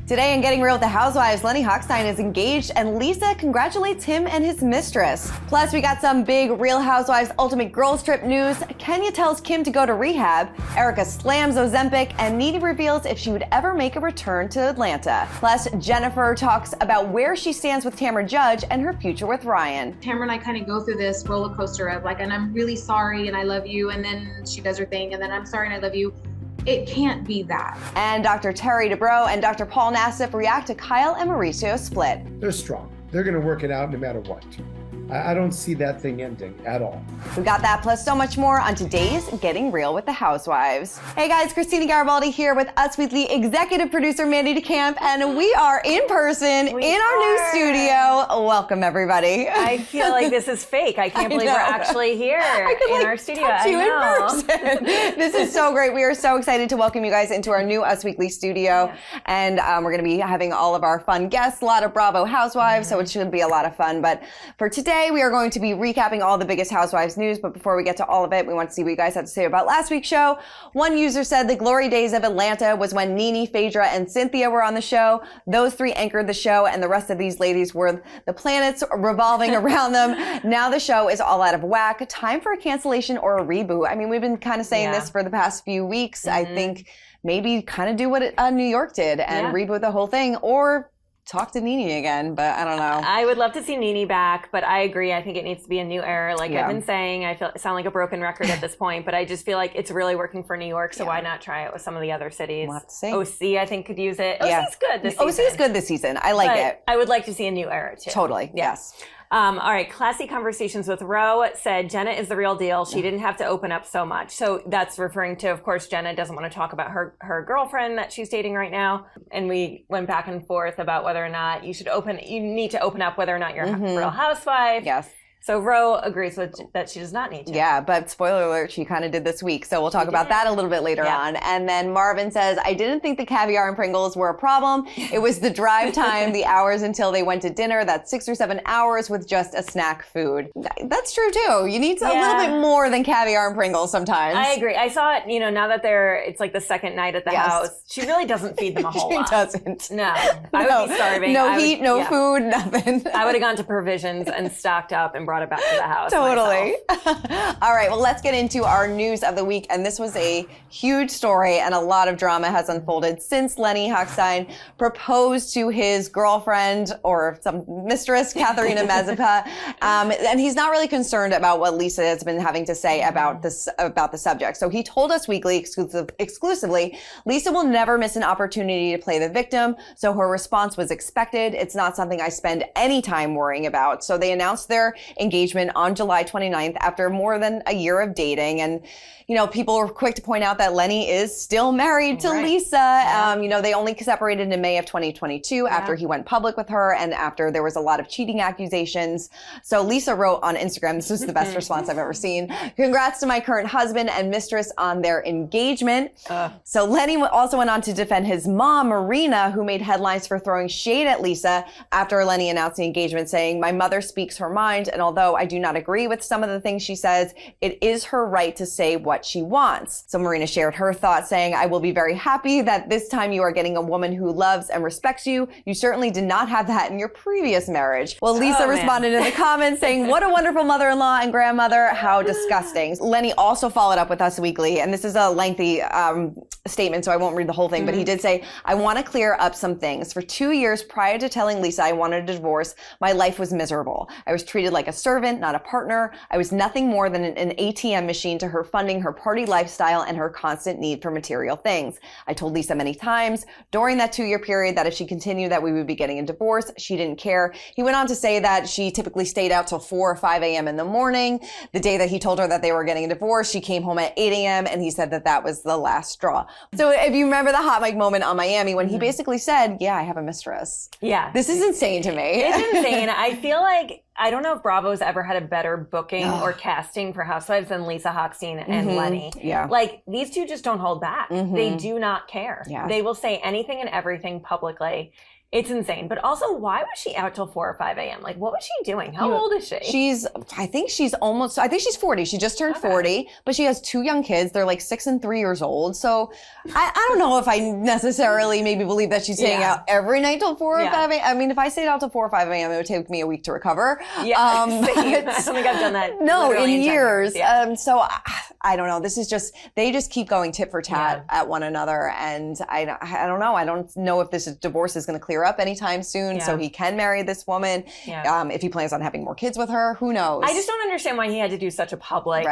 Today in Getting Real with the Housewives, Lenny Hackstein is engaged and Lisa congratulates him and his mistress. Plus, we got some big Real Housewives Ultimate Girls Trip news. Kenya tells Kim to go to rehab. Erika slams Ozempic, and NeNe reveals if she would ever make a return to Atlanta. Plus, Jennifer talks about where she stands with Tamra Judge and her future with Ryan. Tamra and I kind of go through this roller coaster of like, and I'm really sorry and I love you, and then she does her thing, and then I'm sorry and I love you. It can't be that. And Dr. Terry Dubrow and Dr. Paul Nassif react to Kyle and Mauricio's split. They're strong. They're going to work it out no matter what. I don't see that thing ending at all. We got that plus so much more on today's Getting Real with the Housewives. Hey guys, Christina Garibaldi here with Us Weekly executive producer Mandy DeCamp, and we are in person in our new studio. Welcome everybody. I feel like this is fake. I can't believe we're actually here in our studio. Touch you in person. This is so great. We are so excited to welcome you guys into our new Us Weekly studio, and we're going to be having all of our fun guests, a lot of Bravo housewives, so it should be a lot of fun. But for today, we are going to be recapping all the biggest Housewives news, but before we get to all of it, we want to see what you guys have to say about last week's show. One user said the glory days of Atlanta was when NeNe, Phaedra, and Cynthia were on the show. Those three anchored the show, and the rest of these ladies were the planets revolving around them. Now the show is all out of whack. Time for a cancellation or a reboot. I mean, we've been kind of saying this for the past few weeks. I think maybe kind of do what New York did and reboot the whole thing, or talk to NeNe again, but I don't know. I would love to see NeNe back, but I agree. I think it needs to be a new era. Like I've been saying, I sound like a broken record at this point, but I just feel like it's really working for New York, so why not try it with some of the other cities? We'll have to see. OC, I think, could use it. OC's good this season. OC is good this season. I like it. I would like to see a new era, too. Totally, yes. All right, Classy Conversations with RHOA said Jenna is the real deal. She didn't have to open up so much. So that's referring to, of course, Jenna doesn't want to talk about her girlfriend that she's dating right now. And we went back and forth about whether or not you need to open up whether or not you're a real housewife. Yes. So RHOA agrees with that she does not need to. Yeah, but spoiler alert, she kind of did this week. So we'll talk about that a little bit later on. And then Marvin says, I didn't think the caviar and Pringles were a problem. It was the drive time, the hours until they went to dinner. That's 6 or 7 hours with just a snack food. That's true too. You need a little bit more than caviar and Pringles sometimes. I agree. I saw it, now that it's like the second night at the house. She really doesn't feed them a whole lot. She doesn't. No. I would be starving. No heat, no food, nothing. I would have gone to Provisions and stocked up and brought it back to the house. Totally. All right, well, let's get into our news of the week. And this was a huge story, and a lot of drama has unfolded since Lenny Hackstein proposed to his girlfriend or some mistress, Katharina Mazepa. And he's not really concerned about what Lisa has been having to say about the subject. So he told Us Weekly exclusively, Lisa will never miss an opportunity to play the victim. So her response was expected. It's not something I spend any time worrying about. So they announced their engagement on July 29th after more than a year of dating. And, people were quick to point out that Lenny is still married to Lisa. Yeah. They only separated in May of 2022 after he went public with her and after there was a lot of cheating accusations. So Lisa wrote on Instagram, this was the best response I've ever seen. Congrats to my current husband and mistress on their engagement. So Lenny also went on to defend his mom, Marina, who made headlines for throwing shade at Lisa after Lenny announced the engagement, saying, my mother speaks her mind, and although I do not agree with some of the things she says, it is her right to say what she wants. So Marina shared her thoughts, saying, I will be very happy that this time you are getting a woman who loves and respects you. You certainly did not have that in your previous marriage. Well, Lisa responded in the comments saying, what a wonderful mother-in-law and grandmother. How disgusting. Lenny also followed up with Us Weekly, and this is a lengthy statement, so I won't read the whole thing, but he did say, I want to clear up some things. For 2 years prior to telling Lisa I wanted a divorce, my life was miserable. I was treated like a servant, not a partner. I was nothing more than an ATM machine to her, funding her party lifestyle and her constant need for material things. I told Lisa many times during that 2-year period that if she continued that we would be getting a divorce. She didn't care. He went on to say that she typically stayed out till 4 or 5 a.m. in the morning. The day that he told her that they were getting a divorce, she came home at 8 a.m. and he said that that was the last straw. So if you remember the hot mic moment on Miami when he basically said, yeah, I have a mistress. Yeah. This is insane to me. It's insane. I feel like, I don't know if Bravo's ever had a better booking or casting for Housewives than Lisa Hackstein and Lenny. Yeah. Like, these two just don't hold back. They do not care. Yeah. They will say anything and everything publicly. It's insane. But also, why was she out till 4 or 5 a.m.? Like, what was she doing? How old is she? I think she's 40. She just turned 40, but she has 2 young kids. They're like 6 and 3 years old. So I don't know if I necessarily maybe believe that she's staying out every night till 4 or 5 a.m. I mean, if I stayed out till 4 or 5 a.m., it would take me a week to recover. Yeah, I don't think I've done that. No, in years. Yeah. So I don't know. This is just, they just keep going tit for tat at one another. And I don't know. I don't know if this divorce is going to clear up anytime soon, so he can marry this woman. If he plans on having more kids with her, who knows? I just don't understand why he had to do such a public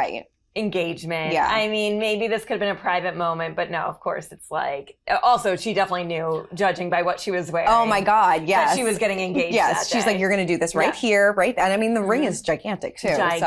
engagement. Yeah. I mean, maybe this could have been a private moment, but no, of course, it's like, also, she definitely knew, judging by what she was wearing. Oh my God, yes. That she was getting engaged Yes, she's like, you're going to do this right here, right? And I mean, the ring is gigantic too. Gigantic.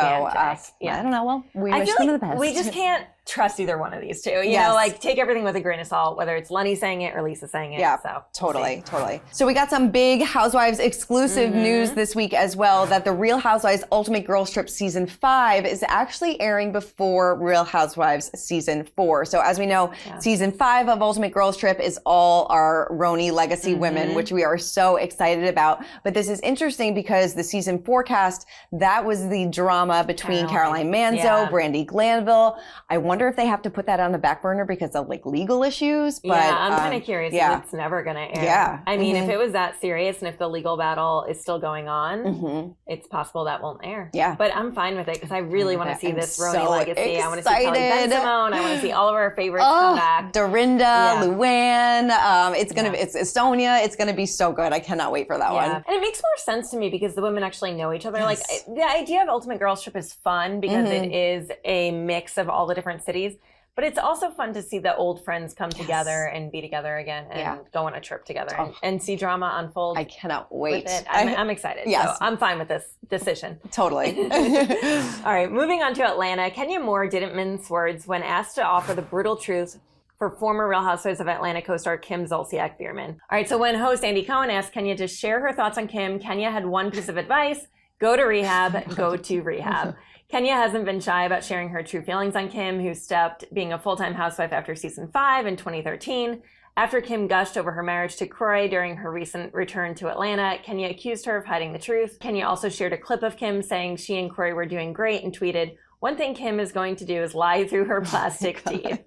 So, I don't know. Well, we wish them the best. We just can't trust either one of these two. You know, like, take everything with a grain of salt, whether it's Lenny saying it or Lisa saying it. Yeah, so, totally. So we got some big Housewives exclusive news this week as well, that the Real Housewives Ultimate Girls Trip Season 5 is actually airing before Real Housewives Season 4. So as we know, Season 5 of Ultimate Girls Trip is all our RHONY legacy women, which we are so excited about. But this is interesting because the Season 4 cast, that was the drama between Caroline Manzo, Brandi Glanville. I wonder if they have to put that on the back burner because of like legal issues. But I'm kind of curious if it's never going to air. Yeah. I mean, if it was that serious and if the legal battle is still going on, it's possible that won't air. Yeah. But I'm fine with it because I really want to see this RHONY so legacy. excited. I want to see Kelly Ben-Simone. I want to see all of our favorites come back. Dorinda, Luann. It's gonna be, it's Estonia. It's gonna be so good. I cannot wait for that one. And it makes more sense to me because the women actually know each other. Like, the idea of Ultimate Girls Trip is fun because it is a mix of all the different cities. But it's also fun to see the old friends come together and be together again and go on a trip together and see drama unfold. I cannot wait. With it. I'm excited. Yes. So I'm fine with this decision. Totally. All right, moving on to Atlanta. Kenya Moore didn't mince words when asked to offer the brutal truth for former Real Housewives of Atlanta co-star Kim Zolciak-Biermann. All right, so when host Andy Cohen asked Kenya to share her thoughts on Kim, Kenya had one piece of advice: go to rehab, go to rehab. Kenya hasn't been shy about sharing her true feelings on Kim, who stopped being a full-time housewife after season 5 in 2013. After Kim gushed over her marriage to Kroy during her recent return to Atlanta, Kenya accused her of hiding the truth. Kenya also shared a clip of Kim saying she and Kroy were doing great and tweeted, "One thing Kim is going to do is lie through her plastic teeth."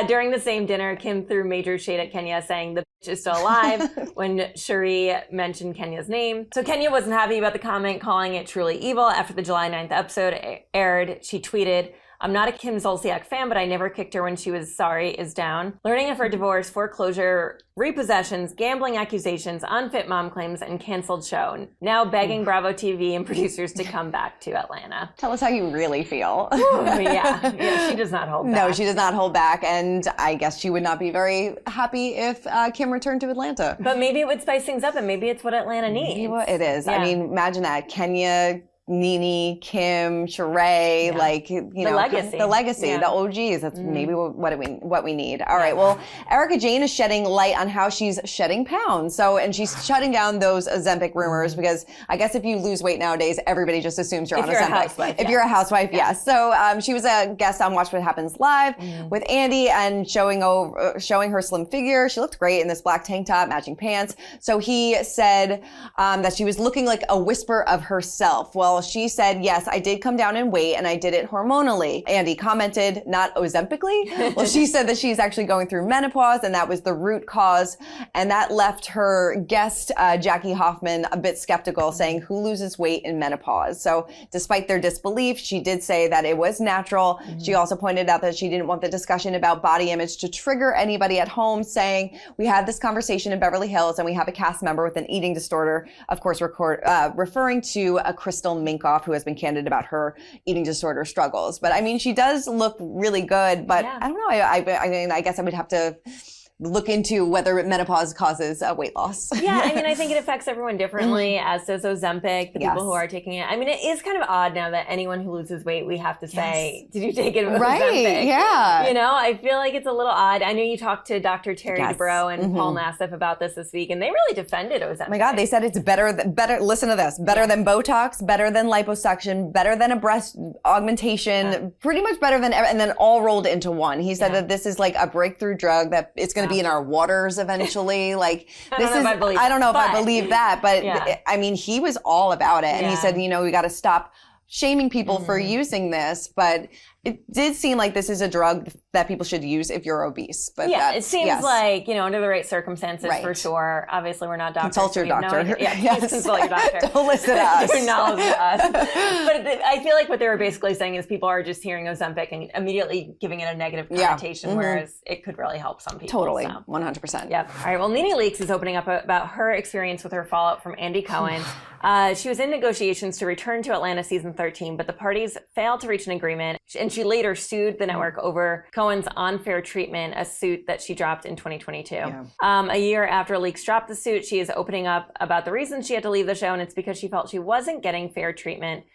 During the same dinner, Kim threw major shade at Kenya, saying the bitch is still alive when Cherie mentioned Kenya's name. So Kenya wasn't happy about the comment, calling it truly evil. After the July 9th episode aired, she tweeted, "I'm not a Kim Zolciak fan, but I never kicked her when she was sorry is down. Learning of her divorce, foreclosure, repossessions, gambling accusations, unfit mom claims, and canceled show. Now begging Bravo TV and producers to come back to Atlanta." Tell us how you really feel. Yeah, she does not hold back. No, she does not hold back. And I guess she would not be very happy if Kim returned to Atlanta. But maybe it would spice things up, and maybe it's what Atlanta needs. Maybe what it is. Yeah. I mean, imagine that. Kenya, NeNe, Kim, Sheree, like, you know, the legacy, the OGs. That's maybe what we need. All right. Well, Erika Jayne is shedding light on how she's shedding pounds. So, and she's shutting down those Ozempic rumors because I guess if you lose weight nowadays, everybody just assumes you're on Ozempic. If you're a housewife, yes. So, she was a guest on Watch What Happens Live with Andy and showing her slim figure. She looked great in this black tank top, matching pants. So he said that she was looking like a whisper of herself. Well, she said, "Yes, I did come down in weight and I did it hormonally." Andy commented, "Not Ozempically?" Well, she said that she's actually going through menopause and that was the root cause. And that left her guest, Jackie Hoffman, a bit skeptical, saying, "Who loses weight in menopause?" So despite their disbelief, she did say that it was natural. She also pointed out that she didn't want the discussion about body image to trigger anybody at home, saying, "We had this conversation in Beverly Hills and we have a cast member with an eating disorder," of course, referring to a Crystal Minkoff, who has been candid about her eating disorder struggles. But I mean, she does look really good, but I don't know. I mean, I guess I would have to look into whether menopause causes weight loss. Yeah, I mean, I think it affects everyone differently, as does Ozempic, the people who are taking it. I mean, it is kind of odd now that anyone who loses weight, we have to say, "Did you take it with Ozempic?" Yeah. You know, I feel like it's a little odd. I know you talked to Dr. Terry Dubrow and Paul Nassif about this week, and they really defended Ozempic. Oh my God, they said it's better, listen to this, better than Botox, better than liposuction, better than a breast augmentation, pretty much better than, and then all rolled into one. He said that this is like a breakthrough drug, that it's going to be in our waters eventually. Like I don't know if I believe that, but yeah. I mean, he was all about it. And he said, you know, we got to stop shaming people for using this, but it did seem like this is a drug that people should use if you're obese. But yeah, it seems like, you know, under the right circumstances, for sure. Obviously, we're not doctors. Consult your doctor. Please consult your doctor. Don't listen to us. Do not listen to us. But I feel like what they were basically saying is people are just hearing Ozempic and immediately giving it a negative connotation, whereas it could really help some people. Totally, so. 100%. Yep. All right. Well, NeNe Leakes is opening up about her experience with her fallout from Andy Cohen. She was in negotiations to return to Atlanta season 13, but the parties failed to reach an agreement, and she later sued the network over Cohen's unfair treatment, a suit that she dropped in 2022. Yeah. A year after Leakes dropped the suit, she is opening up about the reasons she had to leave the show, and it's because she felt she wasn't getting fair treatment.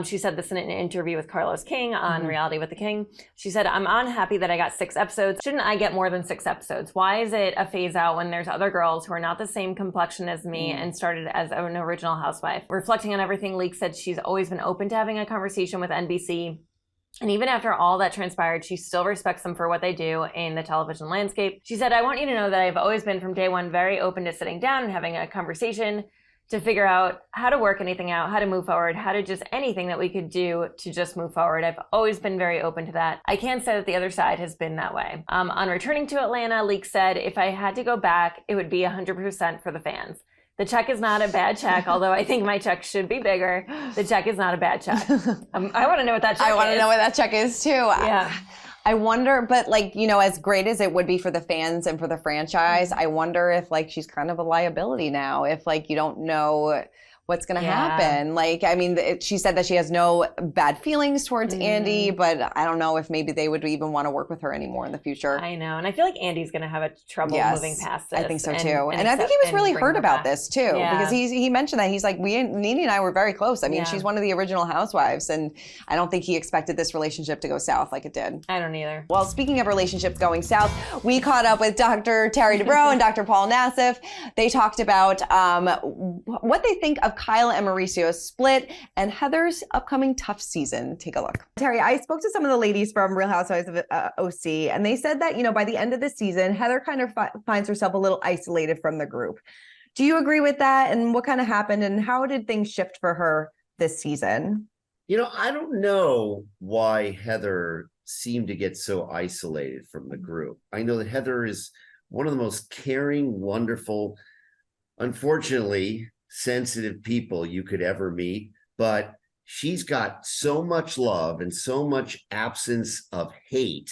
She said this in an interview with Carlos King on Reality with the King. She said, I'm unhappy that I got 6 episodes. Shouldn't I get more than 6 episodes? Why is it a phase out when there's other girls who are not the same complexion as me and started as an original housewife? Reflecting on everything, Leakes said she's always been open to having a conversation with NBC. And even after all that transpired, she still respects them for what they do in the television landscape. She said, I want you to know that I've always been from day one very open to sitting down and having a conversation to figure out how to work anything out, how to move forward, how to just anything that we could do to just move forward. I've always been very open to that. I can't say that the other side has been that way. On returning to Atlanta, Leakes said, if I had to go back, it would be 100% for the fans. The check is not a bad check, although I think my check should be bigger. The check is not a bad check. I want to know what that check is. I want to know what that check is too. Yeah. I wonder, but like, you know, as great as it would be for the fans and for the franchise, I wonder if like she's kind of a liability now, if like you don't know what's going to happen. Like, I mean, she said that she has no bad feelings towards Andy, but I don't know if maybe they would even want to work with her anymore in the future. I know. And I feel like Andy's going to have a trouble moving past this. I think so too. And I think he was really hurt about this too, because he mentioned that. He's like, NeNe and I were very close. I mean, she's one of the original housewives, and I don't think he expected this relationship to go south like it did. I don't either. Well, speaking of relationships going south, we caught up with Dr. Terry Dubrow and Dr. Paul Nassif. They talked about what they think of Kyla and Mauricio's split and Heather's upcoming tough season. Take a look. Terry, I spoke to some of the ladies from Real Housewives of OC, and they said that, you know, by the end of the season, Heather kind of finds herself a little isolated from the group. Do you agree with that? And what kind of happened, and how did things shift for her this season? You know, I don't know why Heather seemed to get so isolated from the group. I know that Heather is one of the most caring, wonderful, unfortunately, sensitive people you could ever meet, but she's got so much love and so much absence of hate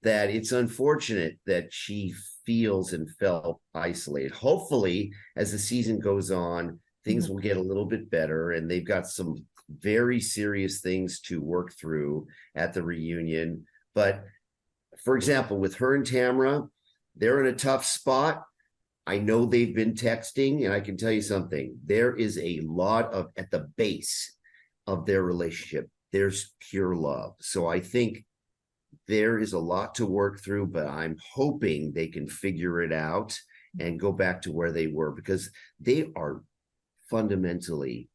that it's unfortunate that she feels and felt isolated. Hopefully, as the season goes on, things will get a little bit better, and they've got some very serious things to work through at the reunion. But for example, with her and Tamra, they're in a tough spot. I know they've been texting, and I can tell you something. There is a lot of, at the base of their relationship, there's pure love. So I think there is a lot to work through, but I'm hoping they can figure it out and go back to where they were, because they are fundamentally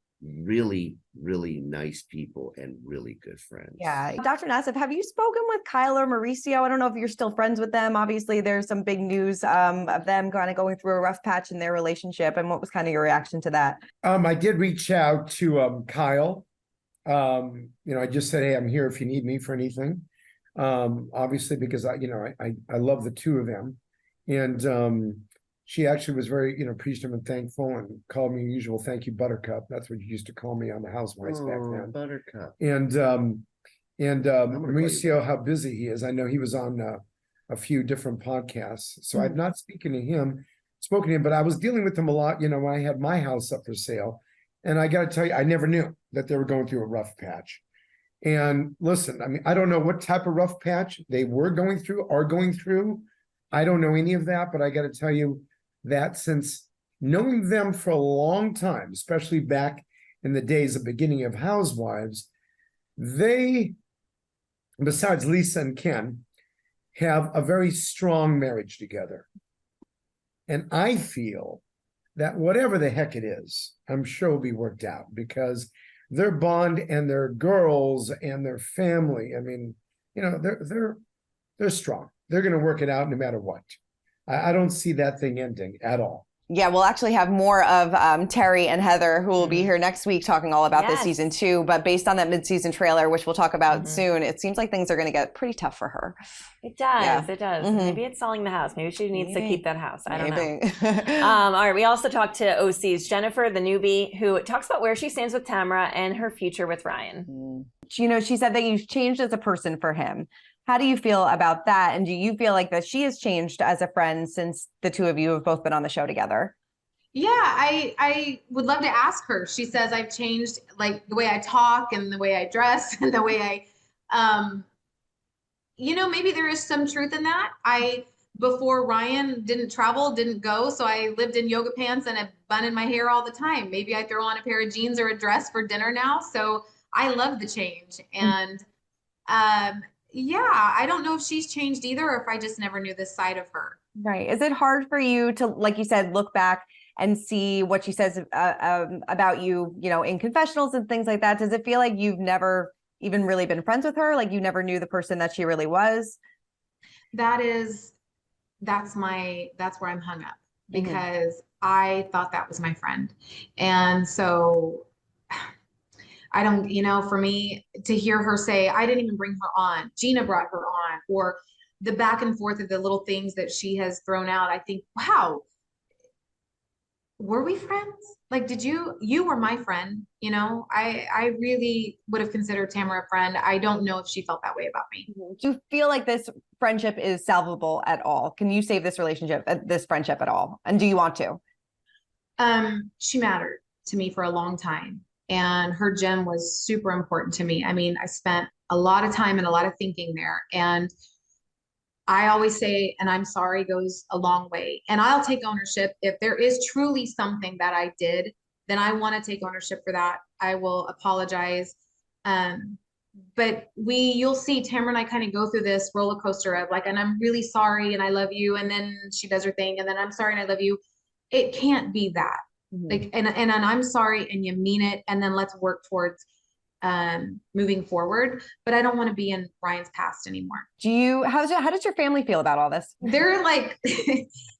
really, really nice people and really good friends. Yeah. Dr. Nassif, have you spoken with Kyle or Mauricio? I don't know if you're still friends with them. Obviously, there's some big news of them kind of going through a rough patch in their relationship. And what was kind of your reaction to that? I did reach out to Kyle. You know, I just said, hey, I'm here if you need me for anything. Obviously, because I love the two of them. And she actually was very, appreciative and thankful, and called me usual, thank you, Buttercup. That's what you used to call me on the Housewives back then. Buttercup. And Mauricio, how busy he is. I know he was on a few different podcasts, so I've not spoken to him, but I was dealing with him a lot, when I had my house up for sale. And I got to tell you, I never knew that they were going through a rough patch. And listen, I mean, I don't know what type of rough patch they were going through, are going through. I don't know any of that, but I got to tell you that since knowing them for a long time, especially back in the days of beginning of Housewives, they, besides Lisa and Ken, have a very strong marriage together. And I feel that whatever the heck it is, I'm sure will be worked out, because their bond and their girls and their family, I mean, they're strong. They're going to work it out no matter what. I don't see that thing ending at all. Yeah, we'll actually have more of Terry and Heather, who will be here next week talking all about this season 2. But based on that mid-season trailer, which we'll talk about soon, it seems like things are going to get pretty tough for her. It does. It does. Maybe it's selling the house. Maybe she needs to keep that house. I don't know. All right. We also talked to OC's Jennifer, the newbie, who talks about where she stands with Tamra and her future with Ryan. You know, she said that you've changed as a person for him. How do you feel about that? And do you feel like that she has changed as a friend since the two of you have both been on the show together? Yeah, I would love to ask her. She says I've changed, like the way I talk and the way I dress and the way I, you know, maybe there is some truth in that. Before Ryan didn't travel, didn't go, so I lived in yoga pants and a bun in my hair all the time. Maybe I throw on a pair of jeans or a dress for dinner now. So I love the change. And yeah, I don't know if she's changed either or if I just never knew this side of her. Right. Is it hard for you to, like you said, look back and see what she says about you, you know, in confessionals and things like that? Does it feel like you've never even really been friends with her? Like you never knew the person that she really was? That's where I'm hung up, because I thought that was my friend. And so I don't, you know, for me to hear her say, I didn't even bring her on, Gina brought her on, or the back and forth of the little things that she has thrown out, I think, wow, were we friends? Like, you were my friend, you know? I really would have considered Tamra a friend. I don't know if she felt that way about me. Do you feel like this friendship is salvable at all? Can you save this relationship, this friendship at all? And do you want to? She mattered to me for a long time. And her gym was super important to me. I mean, I spent a lot of time and a lot of thinking there. And I always say, and I'm sorry goes a long way. And I'll take ownership. If there is truly something that I did, then I want to take ownership for that. I will apologize. But you'll see Tamra and I kind of go through this roller coaster of like, and I'm really sorry and I love you. And then she does her thing. And then I'm sorry and I love you. It can't be that. Like, and I'm sorry and you mean it. And then let's work towards moving forward. But I don't want to be in Ryan's past anymore. How does your family feel about all this? They're like,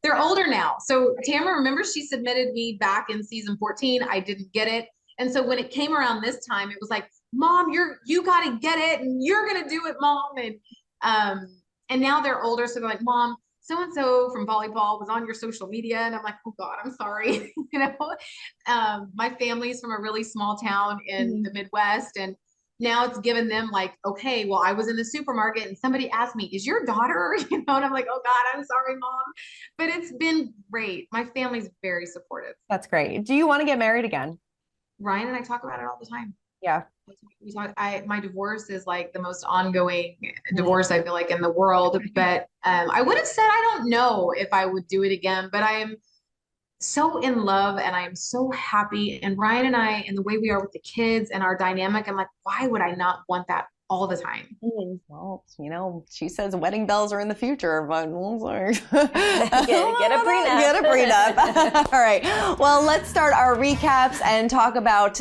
they're older now. So Tamra, remember she submitted me back in season 14. I didn't get it. And so when it came around this time, it was like, Mom, you got to get it. And you're going to do it, Mom. And now they're older. So they're like, Mom, so-and-so from volleyball was on your social media. And I'm like, oh God, I'm sorry. You know, my family's from a really small town in the Midwest. And now it's given them like, okay, well, I was in the supermarket and somebody asked me, is your daughter, you know, and I'm like, oh God, I'm sorry, Mom. But it's been great. My family's very supportive. That's great. Do you want to get married again? Ryan and I talk about it all the time. Yeah. My divorce is like the most ongoing divorce I feel like in the world, but I would have said I don't know if I would do it again, but I am so in love and I am so happy. And Ryan and I, and the way we are with the kids and our dynamic, I'm like, why would I not want that all the time? Well, you know, she says wedding bells are in the future, but I'm sorry. Get a prenup. Get a prenup. All right. Well, let's start our recaps and talk about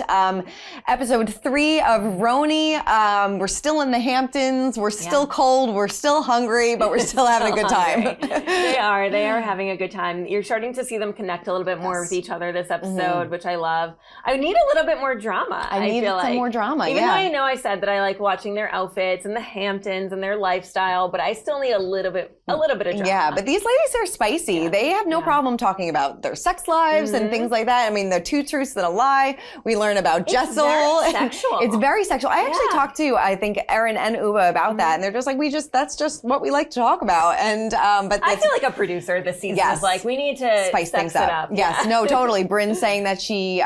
episode 3 of RHONY. We're still in the Hamptons. We're still cold. We're still hungry, but we're still having a good time. They are having a good time. You're starting to see them connect a little bit more with each other this episode, which I love. I need a little bit more drama. I need some more drama. Even though I know I said that I like watching their outfits and the Hamptons and their lifestyle, but I still need a little bit of drama. Yeah, but these ladies are spicy. Yeah. They have no problem talking about their sex lives and things like that. I mean, the 2 truths and a lie. We learn about Jessel. Very sexual. It's very sexual. I actually talked to, I think, Erin and Uba about that, and they're just like, that's just what we like to talk about. And but I feel like a producer this season is like, we need to spice things up. Yes, no, totally. Brynn saying that she,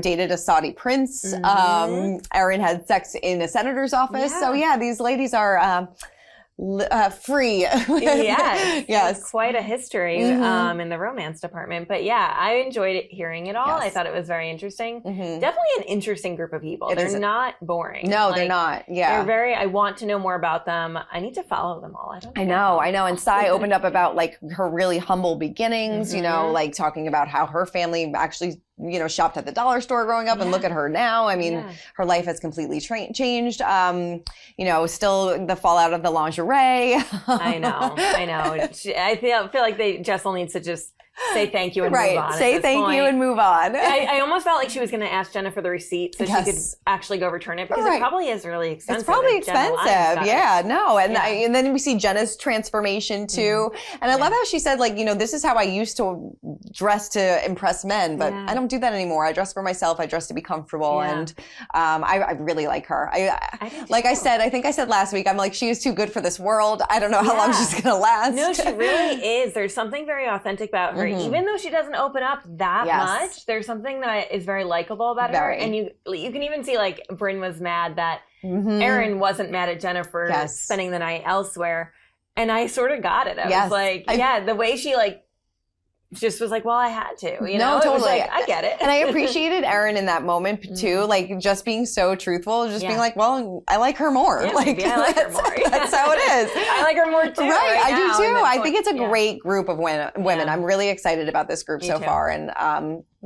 dated a Saudi prince. Erin had sex in a senator's office. So yeah, these ladies are free. Yes. Quite a history in the romance department. But yeah, I enjoyed hearing it all. I thought it was very interesting. Definitely an interesting group of people. They're not boring. No, they're not. Yeah. I want to know more about them. I need to follow them all. I know. And Sai opened up about like her really humble beginnings, you know, like talking about how her family actually shopped at the dollar store growing up, and look at her now. I mean, her life has completely changed. Still the fallout of the lingerie. I know. I feel like Jessel needs to just say thank you and move on. Say thank you and move on. I almost felt like she was going to ask Jenna for the receipt so she could actually go return it, because it probably is really expensive. It's probably expensive. Yeah, no. And then we see Jenna's transformation too. And I love how she said, this is how I used to dress to impress men, but I don't do that anymore. I dress for myself. I dress to be comfortable. And I really like her. I think I said last week, I'm like, she is too good for this world. I don't know how long she's going to last. No, she really is. There's something very authentic about her. Even though she doesn't open up that much, there's something that is very likable about her. And you can even see Brynn was mad that Aaron wasn't mad at Jenna for spending the night elsewhere. And I sort of got it. I was like, the way she just was like, well, I had to, No, totally. It was like, I get it. And I appreciated Aaron in that moment too, just being so truthful, just being like, well, I like her more. Yeah, I like her more. That's how it is. I like her more too. Right, I do too. I think it's a great group of women. I'm really excited about this group so far, and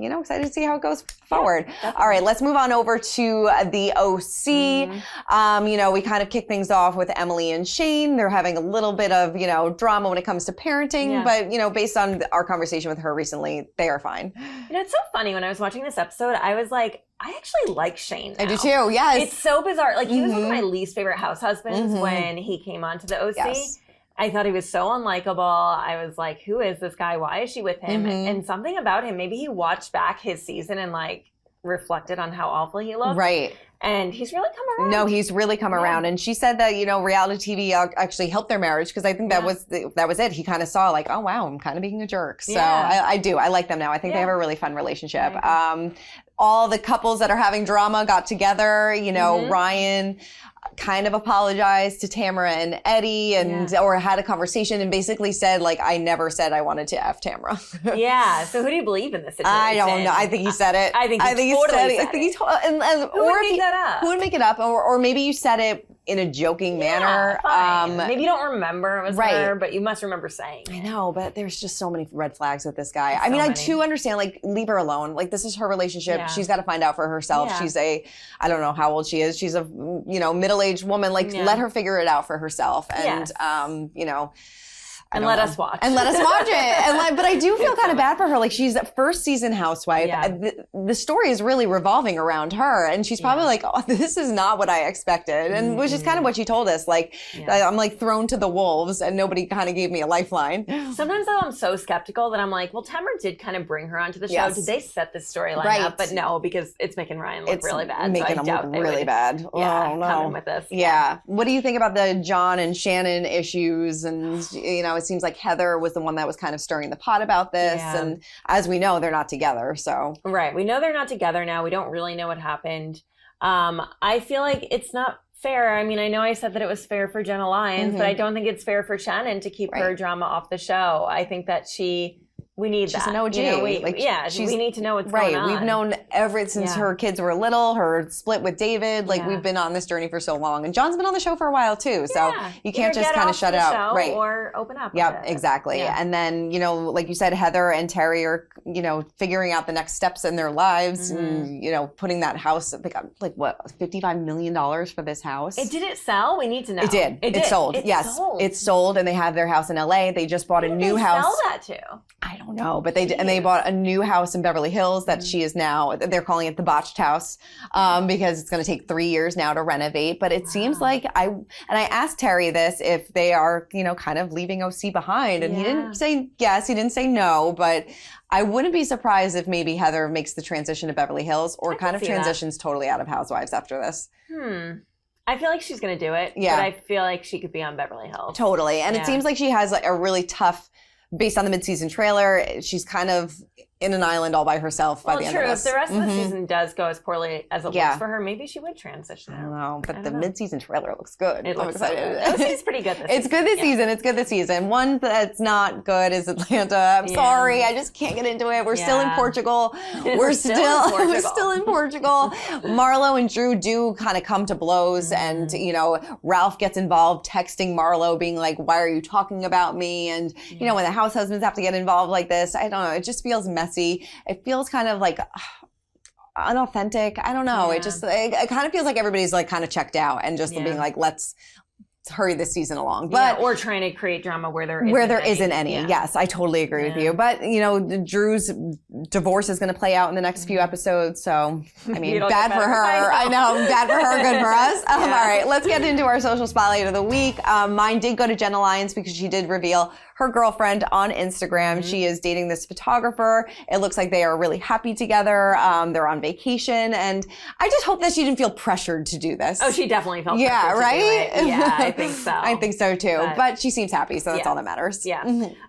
excited to see how it goes forward. All right, let's move on over to the OC. We kind of kick things off with Emily and Shane. They're having a little bit of, drama when it comes to parenting, but, based on our conversation with her recently, they are fine. It's so funny. When I was watching this episode, I was like, I actually like Shane now. I do too, yes. It's so bizarre. He was one of my least favorite house husbands when he came onto the OC. Yes. I thought he was so unlikable. I was like, who is this guy? Why is she with him? And something about him, maybe he watched back his season and reflected on how awful he looked. Right. And he's really come around. No, he's really come around. And she said that, reality TV actually helped their marriage, because I think that was it. He kind of saw oh, wow, I'm kind of being a jerk. So I do. I like them now. I think they have a really fun relationship. All the couples that are having drama got together. Ryan kind of apologized to Tamara and Eddie or had a conversation and basically said, I never said I wanted to F Tamara. So who do you believe in this situation? I don't know. I think he said it. I think he totally said it. I think he who would make that up? Who would make it up? Or maybe you said it in a joking manner. Fine. Maybe you don't remember it was her, but you must remember saying it. I know, but there's just so many red flags with this guy. I do understand, leave her alone. This is her relationship. She's got to find out for herself. She's I don't know how old she is. She's a, middle-aged woman. Let her figure it out for herself. And, And let us watch. And let us watch it. But I do feel kind of bad for her. She's a first season housewife. Yeah. The story is really revolving around her. And she's probably oh, this is not what I expected. And which is kind of what she told us. I'm thrown to the wolves and nobody kind of gave me a lifeline. Sometimes though I'm so skeptical that I'm like, well, Tamara did kind of bring her onto the show. Yes. Did they set this storyline up? But no, because it's making Ryan look really bad. Making him look really bad. Yeah, come in with this. Yeah. What do you think about the John and Shannon issues? And, it seems like Heather was the one that was kind of stirring the pot about this. Yeah. And as we know, they're not together. So right. We know they're not together now. We don't really know what happened. I feel like it's not fair. I know I said that it was fair for Jenna Lyons, but I don't think it's fair for Shannon to keep her drama off the show. I think that we need she's that. An OG. We need to know what's going on. We've known ever since her kids were little, her split with David. We've been on this journey for so long. And John's been on the show for a while too. So you can't just kind of shut it out. Right. Or open up. Yeah, exactly. Yeah. And then, like you said, Heather and Terry are, figuring out the next steps in their lives and, putting that house, they got $55 million for this house. Did it sell? We need to know. It did. It sold. It's sold, and they have their house in LA. They just bought a new house. Sell that to? I don't know, but they did, and they bought a new house in Beverly Hills that she is now, they're calling it the botched house, because it's going to take 3 years now to renovate. But it seems like I asked Terry this, if they are, kind of leaving OC behind, and he didn't say yes, he didn't say no, but I wouldn't be surprised if maybe Heather makes the transition to Beverly Hills or kind of transitions totally out of Housewives after this. I feel like she's going to do it, but I feel like she could be on Beverly Hills. Totally. And it seems like she has a really tough, based on the mid-season trailer, she's kind of in an island all by herself by the end of this. If the rest of the season does go as poorly as it looks for her, maybe she would transition. I don't know, but the mid-season trailer looks good. It looks excited. So good. It's pretty good this season. It's good this season. It's good this season. One that's not good is Atlanta. I'm sorry. I just can't get into it. We're still in Portugal. We're still in Portugal. Marlo and Drew do kind of come to blows, and Ralph gets involved, texting Marlo being like, why are you talking about me? And when the house husbands have to get involved like this, I don't know, it just feels messy messy. It feels kind of like unauthentic. I don't know. Yeah. It kind of feels like everybody's like kind of checked out and just being like, let's hurry this season along. But or trying to create drama where there isn't any. Yeah. Yes, I totally agree with you. But Drew's divorce is going to play out in the next few episodes. So I mean, bad for her. I know, bad for her, good for us. All right, let's get into our social spotlight of the week. Mine did go to Jenna Lyons because she did reveal her girlfriend on Instagram. She is dating this photographer. It looks like they are really happy together. They're on vacation, and I just hope that she didn't feel pressured to do this. Oh, she definitely felt pressured to do right? it. Yeah, I think so. I think so too. But she seems happy, so that's all that matters. Yeah.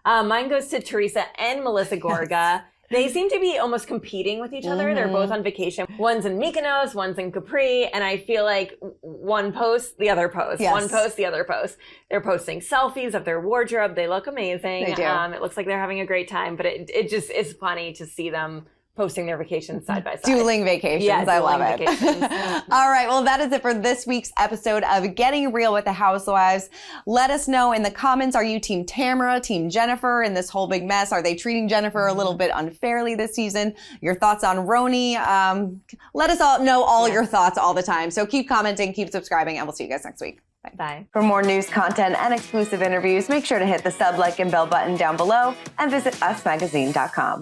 Mine goes to Teresa and Melissa Gorga. They seem to be almost competing with each other. They're both on vacation. One's in Mykonos, one's in Capri, and I feel like one posts, the other posts. Yes. One posts, the other posts. They're posting selfies of their wardrobe. They look amazing. They do. It looks like they're having a great time, but it just is funny to see them posting their vacations side by side. Dueling vacations. Yeah, I love it. vacations. All right. Well, that is it for this week's episode of Getting Real with the Housewives. Let us know in the comments. Are you Team Tamara, Team Jennifer in this whole big mess? Are they treating Jennifer a little bit unfairly this season? Your thoughts on RHONY. Let us all know all your thoughts all the time. So keep commenting, keep subscribing, and we'll see you guys next week. Bye. Bye. For more news, content, and exclusive interviews, make sure to hit the sub, like, and bell button down below and visit usmagazine.com.